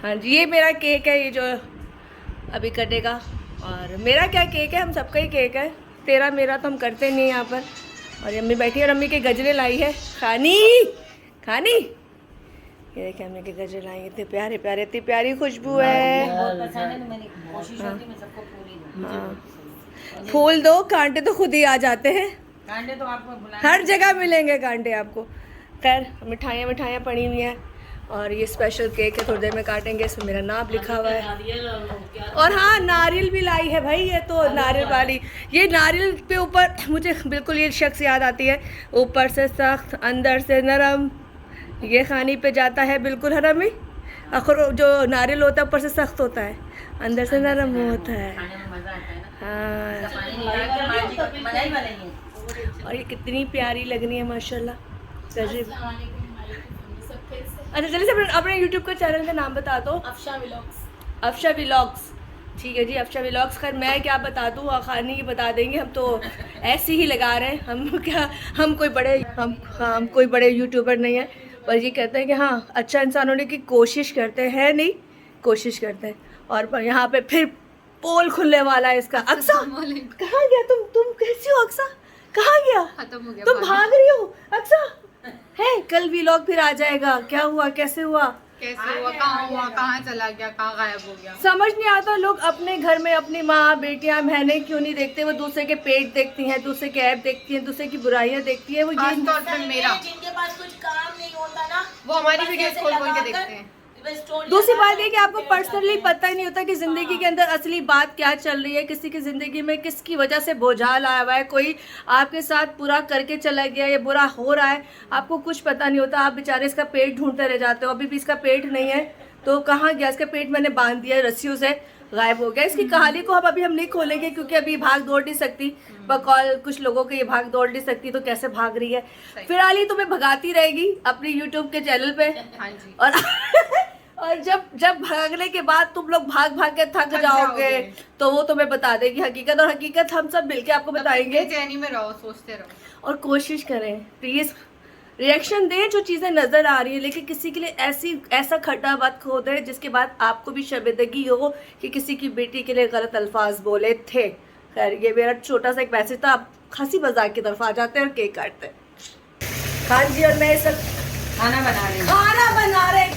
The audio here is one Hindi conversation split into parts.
हाँ जी, ये मेरा केक है, ये जो अभी कटेगा। और मेरा क्या केक है, हम सबका ही केक है, तेरा मेरा तो हम करते नहीं यहाँ पर। और अम्मी बैठी है और अम्मी के गजरे लाई है खानी खानी। ये देखिए अम्मी के गजरे लाई है, इतने प्यारे प्यारे, इतनी प्यारी खुशबू है। हाँ, फूल दो, कांटे तो खुद ही आ जाते हैं। कांटे तो आपको हर जगह मिलेंगे कांटे आपको। खैर मिठाइयाँ पड़ी हुई हैं और ये स्पेशल केक है, थोड़ी देर में काटेंगे। इसमें मेरा नाम लिखा हुआ है। और हाँ, नारियल भी लाई है भाई, ये तो नारियल वाली। ये नारियल पे ऊपर मुझे बिल्कुल ये शख्स याद आती है, ऊपर से सख्त अंदर से नरम। ये खानी पे जाता है बिल्कुल हरम ही। अखर जो नारियल होता है ऊपर से सख्त होता है, अंदर से नरम होता है। हाँ, और ये कितनी प्यारी लग रही है माशाल्लाह। अच्छा चलिए अपने YouTube का चैनल का नाम बता दो। अफशा व्लॉग्स। ठीक है जी, अफशा व्लॉग्स। खैर मैं क्या बता दूँ, खानी की बता देंगे, हम तो ऐसे ही लगा रहे हैं। हम कोई बड़े यूट्यूबर नहीं है, पर ये कहते हैं कि हाँ अच्छा इंसान होने की कोशिश करते हैं, नहीं कोशिश करते हैं। और यहाँ पे फिर पोल खुलने वाला है इसका। अक्सा कहाँ गया तुम कैसी हो अक्सा, कहाँ गया? खत्म हो गया, तुम भाग रही हो अक्सा? है कल व्लॉग फिर आ जाएगा। क्या हुआ, कैसे हुआ, कहाँ चला गया, कहाँ गायब हो गया? समझ नहीं आता। लोग अपने घर में अपनी माँ बेटियां बहनें क्यों नहीं देखते, वो दूसरे के पेट देखती हैं, दूसरे के ऐब देखती हैं, दूसरे की बुराइयां देखती है। वो ये तौर पे मेरा जिनके पास कुछ काम नहीं होता ना, वो हमारी वीडियोस खोल खोल के देखते हैं। दूसरी बात ये कि आपको पर्सनली पता ही नहीं होता कि ज़िंदगी के अंदर असली बात क्या चल रही है, किसी की ज़िंदगी में किसकी वजह से बोझाल आया हुआ है, कोई आपके साथ पूरा करके चला गया या बुरा हो रहा है, आपको कुछ पता नहीं होता। आप बेचारे इसका पेट ढूंढते रह जाते हो। अभी भी इसका पेट नहीं है तो कहाँ गया? इसका पेट मैंने बांध दिया रस्सियों से, गायब हो गया। इसकी कहानी को हम अभी नहीं खोलेंगे क्योंकि अभी भाग दौड़ नहीं सकती। बकौल कुछ लोगों के ये भाग दौड़ नहीं सकती, तो कैसे भाग रही है? फिलहाल ही तुम्हें भगाती रहेगी अपनी यूट्यूब के चैनल पे। हाँ जी। और जब भागने के बाद तुम लोग भाग भाग के थक जाओगे तो वो तुम्हें बता देगी हकीकत। और हकीकत हम सब मिलके आपको बताएंगे। चैनी में रहो, सोचते रहो और कोशिश करें प्लीज रिएक्शन दें जो चीज़ें नज़र आ रही है, लेकिन किसी के लिए ऐसा खड्डा मत खोदे जिसके बाद आपको भी शर्मिंदगी हो कि किसी की बेटी के लिए गलत अल्फाज बोले थे। खैर ये मेरा छोटा सा एक मैसेज था। आप हंसी मजाक की तरफ आ जाते हैं और केक काटते हैं। हाँ जी, और मैं सब खाना बना रहे हैं।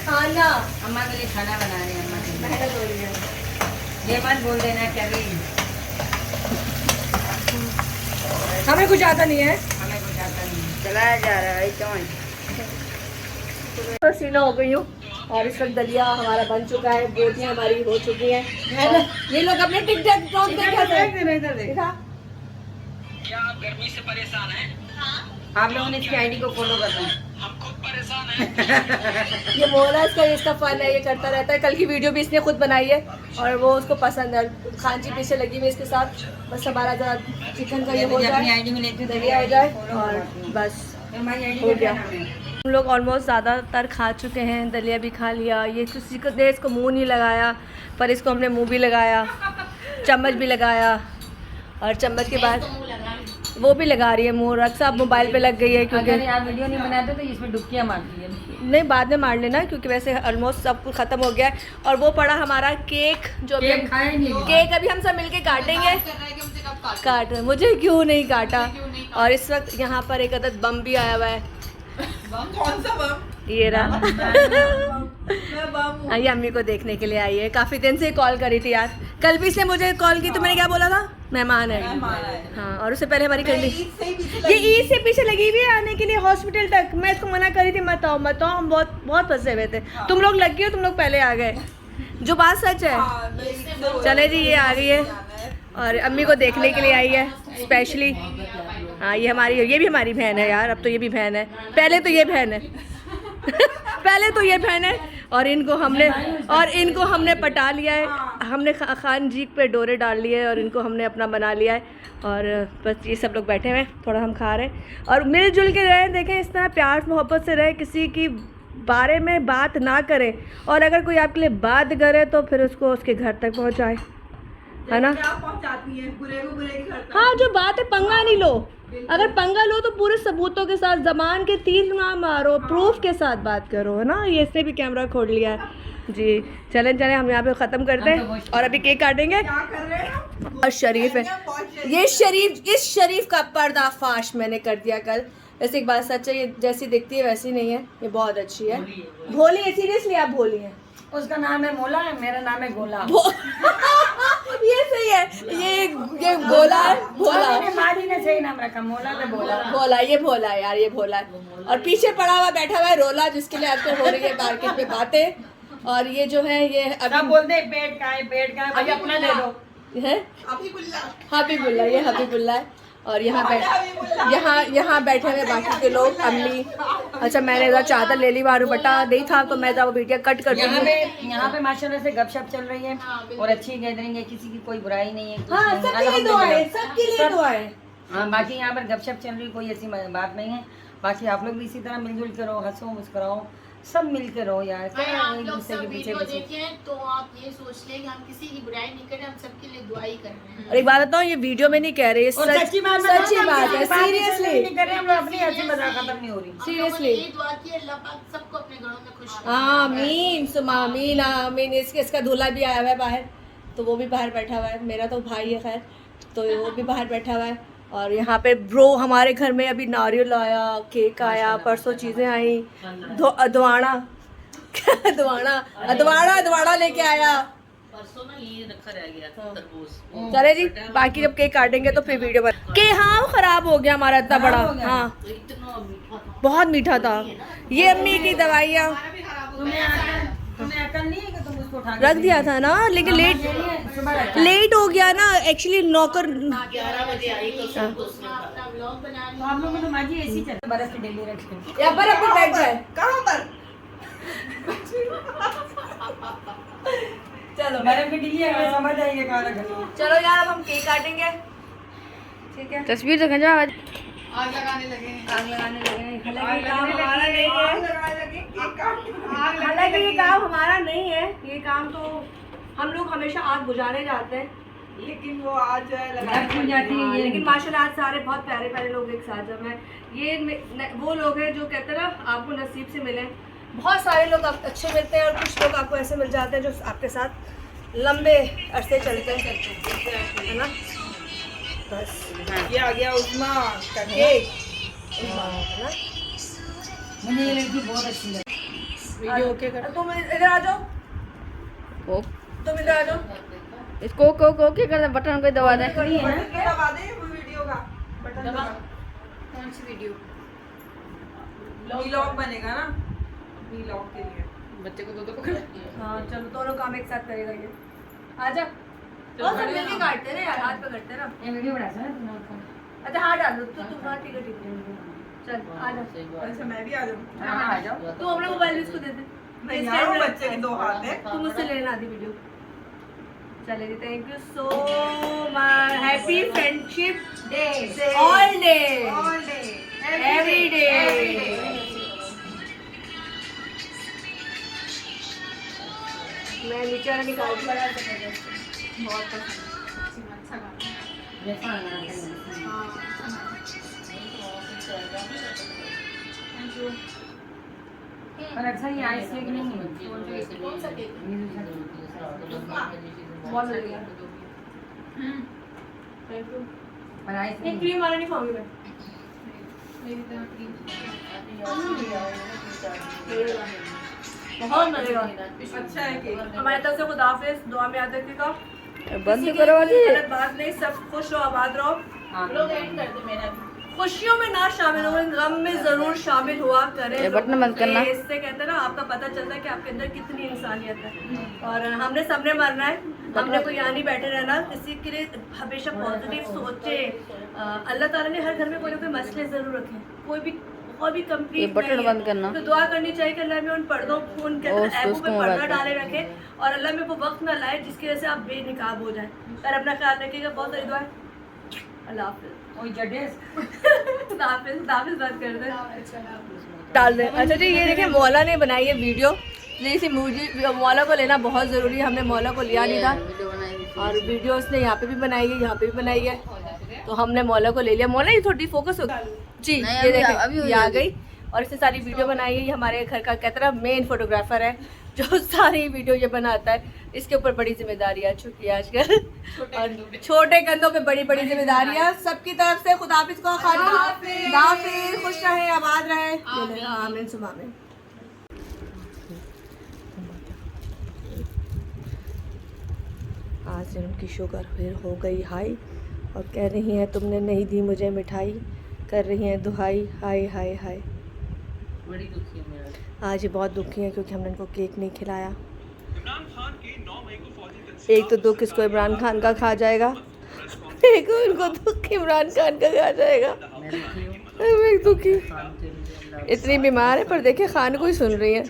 खाना अम्मा के लिए खाना बना रहे हैं। अम्मा के लिए मेहनत हो रही है। ये मत बोल देना कि अभी हमें कुछ आता नहीं है, हमें कुछ आता नहीं है, चलाया जा रहा है क्यों? पसीना हो गई हूँ। और इस वक्त दलिया हमारा बन चुका है, बोटियाँ हमारी हो चुकी हैं। ये लोग अपने टिकटॉक क्या आप गर्मी से परेशान हैं? आप लोगों ने इसकी आईडी को फॉलो करना है। हम खुद परेशान हैं। ये बोला इसका फन है, ये करता रहता है। कल की वीडियो भी इसने खुद बनाई है और वो उसको पसंद है। खान जी पीछे लगी हुई इसके साथ। बस हमारा जरा चिकन का ये हो जाए, आईडी में लेते दलिया हो जाए और बस हो गया। हम लोग ऑलमोस्ट ज़्यादातर खा चुके हैं, दलिया भी खा लिया। ये किसी को दे इसको मुंह नहीं लगाया, पर इसको हमने मुंह भी लगाया, चम्मच भी लगाया। और चम्मच के बाद वो भी लगा रही है मुँह। रक्षा अब मोबाइल पे लग गई है क्योंकि अगर आप वीडियो नहीं बनाते तो इसमें डुबकियाँ मारती है। नहीं, बाद में मार लेना क्योंकि वैसे ऑलमोस्ट सब कुछ ख़त्म हो गया है। और वो पड़ा हमारा केक, जो अभी केक अभी हम सब मिलके काटेंगे। काट मुझे क्यों नहीं काटा? और इस वक्त यहाँ पर एक अदद बम भी आया हुआ है। कौन सा बम? ये रहा। ये अम्मी को देखने के लिए आई है। काफ़ी दिन से कॉल करी थी यार। कल भी इसने मुझे कॉल की तो मैंने क्या बोला था? मेहमान है। हाँ, और उससे पहले हमारी ये ईद से पीछे लगी हुई है आने के लिए हॉस्पिटल तक। मैं इसको मना करी थी मत आओ हम बहुत फंसे हुए थे। तुम लोग लग गए हो, तुम लोग पहले आ गए, जो बात सच है। चले जी, ये आ गई है और अम्मी को देखने के लिए आई है स्पेशली। हाँ, ये भी हमारी बहन है यार। अब तो ये भी बहन है, पहले तो ये बहन है। पहले तो ये बहन है। और इनको हमने पटा लिया है। हमने खान जी पे डोरे डाल लिए है और इनको हमने अपना बना लिया है। और बस ये सब लोग बैठे हुए हैं, थोड़ा हम खा रहे हैं और मिलजुल के रहें। देखें इस तरह प्यार मोहब्बत से रहें, किसी की बारे में बात ना करें। और अगर कोई आपके लिए बात करे तो फिर उसको उसके घर तक पहुंचाएं, है ना? क्या पहुंचाती है? बुरे को बुरे के घर तक। हाँ, जो बात है पंगा नहीं लो। अगर पंगा लो तो पूरे सबूतों के साथ, जबान के तीर ना मारो, प्रूफ के साथ बात करो, है ना। ये इसने भी कैमरा खोल लिया है जी। चलें चलें, हम यहाँ पे ख़त्म करते हैं और अभी केक काटेंगे। और शरीफ है ये, शरीफ, इस शरीफ का पर्दाफाश मैंने कर दिया कल। वैसे एक बात सच है, ये जैसी दिखती है वैसी नहीं है, ये बहुत अच्छी है। भोली है, सीरियसली आप भोली हैं। उसका नाम है मोला, मेरा नाम है गोला। ये सही है, ये गोला है, भोला। माजी ने सही नाम रखा, मोला पे भोला। भोला, ये भोला है यार, ये भोला है। और पीछे पड़ा हुआ बैठा हुआ है रोला, जिसके लिए आजकल हो रही है मार्केट में बातें। और ये जो है ये अभी बोलते हैं पेट का है, पेट का है, अभी अपना दे दो है। हबीबुल्ला, ये हबीबुल्ला है। और यहाँ बैठे हुए बाकी के लोग, अम्मी। अच्छा, मैंने इधर चादर ले ली, वहाँ दुपट्टा नहीं था तो मैं जब वीडियो कट कर दूँगी। यहाँ पे माशाल्लाह से गपशप चल रही है और अच्छी गैदरिंग है, किसी की कोई बुराई नहीं है। हाँ, सबके लिए दुआएं, सबके लिए दुआएं। हाँ, बाकी यहाँ पर गपशप चल रही, कोई ऐसी बात नहीं है। बाकी आप लोग भी इसी तरह मिलजुल के रहो, हंसो मुस्कुराओ, सब मिल के रहो यार। अगर आप लोग सब वीडियो देखें तो आप ये सोच लें कि हम किसी की बुराई नहीं कर रहे, हम सबके लिए दुआ ही कर रहे हैं। और एक बात बताऊँ, ये वीडियो में नहीं कह रहे, सच्ची बात है, सीरियसली नहीं कर रहे हम लोग, अपनी हंसी मजाक खत्म नहीं हो रही। सीरियसली ये दुआ की अल्लाह पाक सबको अपने घरों में खुश रखे। आमीन सुमा आमीन आमीन। इसका दूल्हा भी आया हुआ है बाहर, तो वो भी बाहर बैठा हुआ है। मेरा तो भाई है खैर, तो वो भी बाहर बैठा हुआ है। और यहाँ पे ब्रो हमारे घर में अभी नारियल आया, केक आया, परसों चीज़ें आई, अदवाड़ा अदवाड़ा लेके आया। परसों ना ये रखा रह गया तरबूज। चले जी, बाकी जब केक काटेंगे तो फिर वीडियो बन के। हाँ, खराब हो गया हमारा इतना बड़ा। हाँ, इतना मीठा था, बहुत मीठा था। ये अम्मी की दवाइयाँ तुम्हें अकल नहीं है कि तुम उसको उठा रख दिया था ना, लेकिन लेट हो गया ना एक्चुअली। नौकर 11 बजे आई तो सब दूसरे का। अपना व्लॉग बना तो आप लोगों को तो माजी ऐसी चलती, बर्फ की डेली रखी। यहाँ पर अपनी बैठ जाए। कहाँ पर? चलो बर्फ की डेली है, समझ आएगी कहाँ रखनी। चलो यार, अब हम केक काटेंगे, ठीक है। तस्वीर तो खींचा, आग लगाने लगे हैं। आग लगाने लगे। हालांकि काम हमारा नहीं है, हालांकि ये काम हमारा नहीं है, ये काम तो हम लोग हमेशा आग बुझाने जाते हैं, लेकिन वो आज जो है लगाने जाती है। लेकिन माशाल्लाह आज सारे बहुत प्यारे प्यारे लोग एक साथ जब हैं। ये वो लोग हैं जो कहते हैं ना, आपको नसीब से मिले। बहुत सारे लोग अच्छे मिलते हैं और कुछ लोग आपको ऐसे मिल जाते हैं जो आपके साथ लंबे अरसे चलते हैं, है ना। बस ये आ गया उस्मा का केक। मुझे ये लड़की बहुत अच्छी लगी। वीडियो ओके कर। तुम इधर आ जाओ, तुम इधर आ जाओ। इसको को के कर दे, बटन को दबा दे। कहीं है दबा दे वीडियो का बटन दबा। कौन सी वीडियो? व्लॉग बनेगा ना, व्लॉग के लिए। बच्चे को तो पकड़। हाँ चलो, दोनों काम एक साथ करेगा ये। आजा, और सब मिलके काटते रहे यार, हाथ पे करते रहो। ये वीडियो बना सकते हैं। अच्छा हाथ डाल दो, तो तुम हाँ ठीक है ठीक है। चल आ जा, अच्छा मैं भी आ जाऊँ। हाँ आ जाओ। तू अपना मोबाइल इसको दे दे। मैं यहाँ हूँ, बच्चे के 2 हाथ है। तुम मुझसे लेना आधी वीडियो। चले जी, thank you so much. Happy friendship day, all day, every day. मैं नीचे वाला निकाल के लगा सकता हूँ। बहुत पसंद। अच्छा गाना। जैसा गाना है। Thank you. पर अच्छा ये आइस केक नहीं है। कौन सा केक? बहुत बढ़िया। Thank you. पर आइस ये क्रीम वाला नहीं खाऊंगी मैं। मेरी तरह क्रीम। बहुत मजेगा। अच्छा है केक। हमारे तरफ से खुदा हाफिज, दुआ में याद रखिएगा। बंद करो वाली। गलत बात नहीं, सब खुश रहो, आबाद रहो। लोग एंड कर दो मेरा। खुशियों में ना शामिल हो, गम में जरूर शामिल हुआ करें। ये बटन बंद करना। इससे कहते हैं ना, आपका पता चलता है कि आपके अंदर कितनी इंसानियत है। और हमने सबने मरना है, हमने कोई यहाँ नहीं बैठे रहना। किसी के लिए हमेशा पॉजिटिव सोचे। अल्लाह ताला ने हर घर में कोई ना कोई मसले जरूर रखे, कोई भी कंप्लीट ये बटन बंद करना। तो दुआ करनी चाहिए कि अल्लाह में उन पर्दों उन ऐपों पे पर्दा डाले रखे और अल्लाह में वो वक्त ना लाए जिसकी वजह से आप बेनिकाब हो जाए। और अपना ख्याल रखिएगा। बहुत सारी दुआ। अल्लाह हाफिज। कोई जडेस दाफिज बात कर दे, डाल दे। अच्छा जी, ये देखिए मौला ने बनाई है वीडियो। जैसे मुझे मौला को लेना बहुत ज़रूरी है, हमने मौला को लिया नहीं था। और वीडियो उसने यहाँ पे भी बनाई है, यहाँ पे भी बनाई है। तो हमने मौला को ले लिया। मौला ये थोड़ी फोकस हो जी, ये देखें ये आ गई और इसने सारी वीडियो बनाई है। ये हमारे घर का कहते हैं मेन फोटोग्राफर है जो सारी वीडियो ये बनाता है। इसके ऊपर बड़ी जिम्मेदारियाँ छुट्टी आजकल और छोटे कंधों पे बड़ी बड़ी जिम्मेदारियाँ सबकी तरफ से। खुदा हाफिज़ को हाफिज़, खुश रहे, आबाद रहे, आमीन सुमा आमीन। आज उनकी शुगर फिर हो गई हाई और कह रही हैं तुमने नहीं दी मुझे मिठाई, कर रही हैं दुहाई, हाय हाय हाय। बड़ी दुखी है मेरा। आज ये बहुत दुखी है क्योंकि हमने इनको केक नहीं खिलाया। एक तो दुख इसको इमरान खान का खा जाएगा, एक उनको दुख इमरान खान का खा जाएगा। मैं दुखी, इतनी बीमार है पर देखे खान को ही सुन रही है।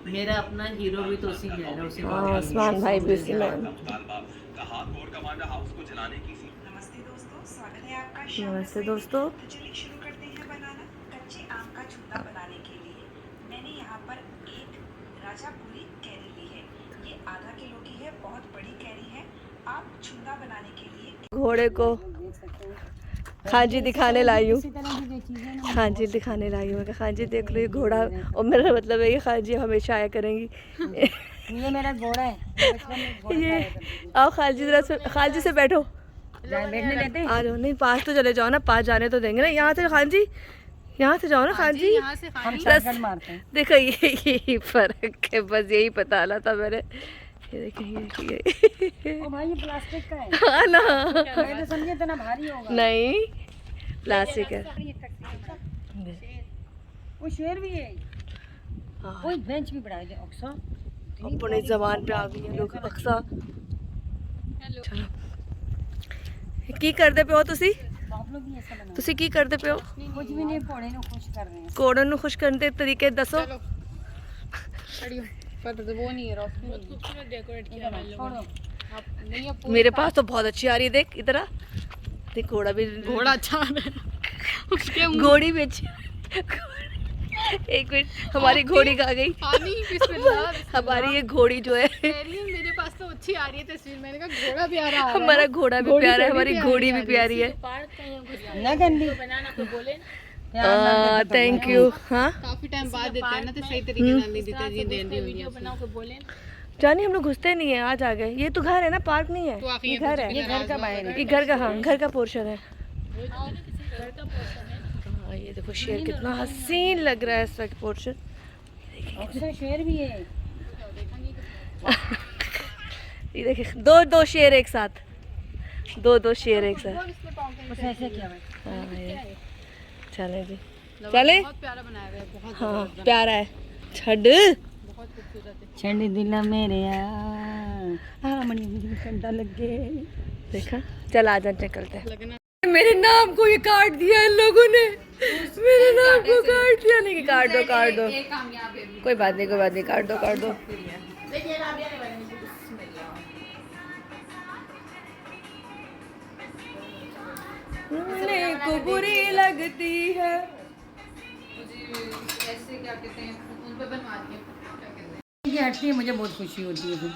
मेरा अपना हीरो भी तो उसी में है ना, उसी हाँ, आसमान भाई भी उसी में। नमस्ते दोस्तों। चलिए शुरू करते हैं बनाना कच्चे आम का छुंदा बनाने के लिए। मैंने यहाँ पर एक राजापुरी कैरी ली है। ये आधा किलो की है, बहुत बड़ी कैरी है। आप छुंदा बनाने के लिए घोड़े को खाजी दिखाने लाई हूँ, खाजी दिखाने लाई हूँ। खाजी देख लो ये घोड़ा, और मेरा मतलब है कि खाजी हमेशा आया करेंगी। ये मेरा घोड़ा है। ये आओ खाजी, जरा खाजी से बैठो, बैठने देते हैं। आ जाओ। नहीं पास तो चले जाओ ना, पास जाने तो देंगे ना। यहाँ से खान जी, यहाँ से जाओ ना खान जी। हम शॉर्टकट मारते हैं। देखो यही फर्क है, बस यही पता ला था मैंने। ये देखिए ओ भाई ये प्लास्टिक का है। हाँ ना, मैं तो समझे इतना भारी होगा। नहीं प्लास्टिक है। वो शेर भी है। हाँ, कोई बेंच भी बढ़ा दे अक्सा। अपने जबान पे आ गई है लोग अक्सा। चलो की करते पे हो तुसी? आप लोग भी ऐसा बना। तुसी की करते पे हो? कुछ भी नहीं, घोड़े को खुश कर रहे हैं। कोड़न नु खुश करने के तरीके दसो। छोड़ो। मेरे पास तो बहुत अच्छी आ रही है, देख इधर आ। देख घोड़ा भी, घोड़ा अच्छा उसके घोड़ी भी अच्छी। एक मिनट, हमारी घोड़ी कहाँ गई? हमारी ये घोड़ी जो है, मेरे पास तो अच्छी आ रही है तस्वीर। मैंने कहा घोड़ा भी आ रहा है। हमारा घोड़ा भी प्यारा है, हमारी घोड़ी भी प्यारी है। ना गंदी। बनाना तो बोले थैंक यू। हाँ काफी टाइम बाद देते हैं ना, तो सही तरीके से नहीं देते जी। दे वीडियो बनाओ के बोले जानी हम लोग घुसते नहीं है, आज आ गए। ये तो घर है ना, पार्क नहीं है, ये घर है। ये घर का बाहर है। ये घर का, हाँ घर का पोर्शन है। हाँ ये देखो शेर कितना हसीन लग रहा है इस वक्त पोर्शन। अक्सा शेर भी है। ये देखिए दो शेर एक साथ, दो शेर एक साथ। कुछ ऐसे किया भाई। हाँ ये चले जी, चले। प्यारा बनाया हुआ है, बहुत हाँ प्यारा है। छड़ छंडी दिला मेरे मणि मुझे ठंडा लगे। देखा, चल आ जा निकलते हैं। मेरे नाम को ये काट दिया इन लोगों ने, मेरे नाम को काट दिया। नहीं काट दो कोई बात नहीं, कोई बात नहीं, काट दो। को बुरी लगती है। ऐसे क्या कहते हैं, उन पे बनवा दिए, क्या कहते हैं। ये हटती है, मुझे बहुत खुशी होती है फिर।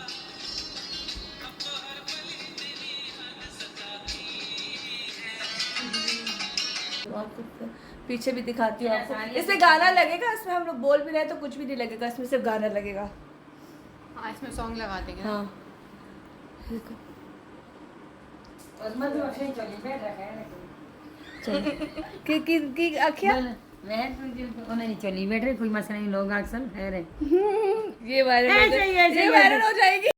पीछे भी दिखाती हूँ आपको। इसमें गाना लगेगा, इसमें हम लोग बोल भी रहे तो कुछ भी नहीं लगेगा, इसमें सिर्फ गाना लगेगा। हाँ इसमें सॉन्ग लगा देंगे। हाँ की आखिया नहीं चली बैठ रही, कोई मसला नहीं, लोग अक्सर है रे। ये वायरल हो जाएगी।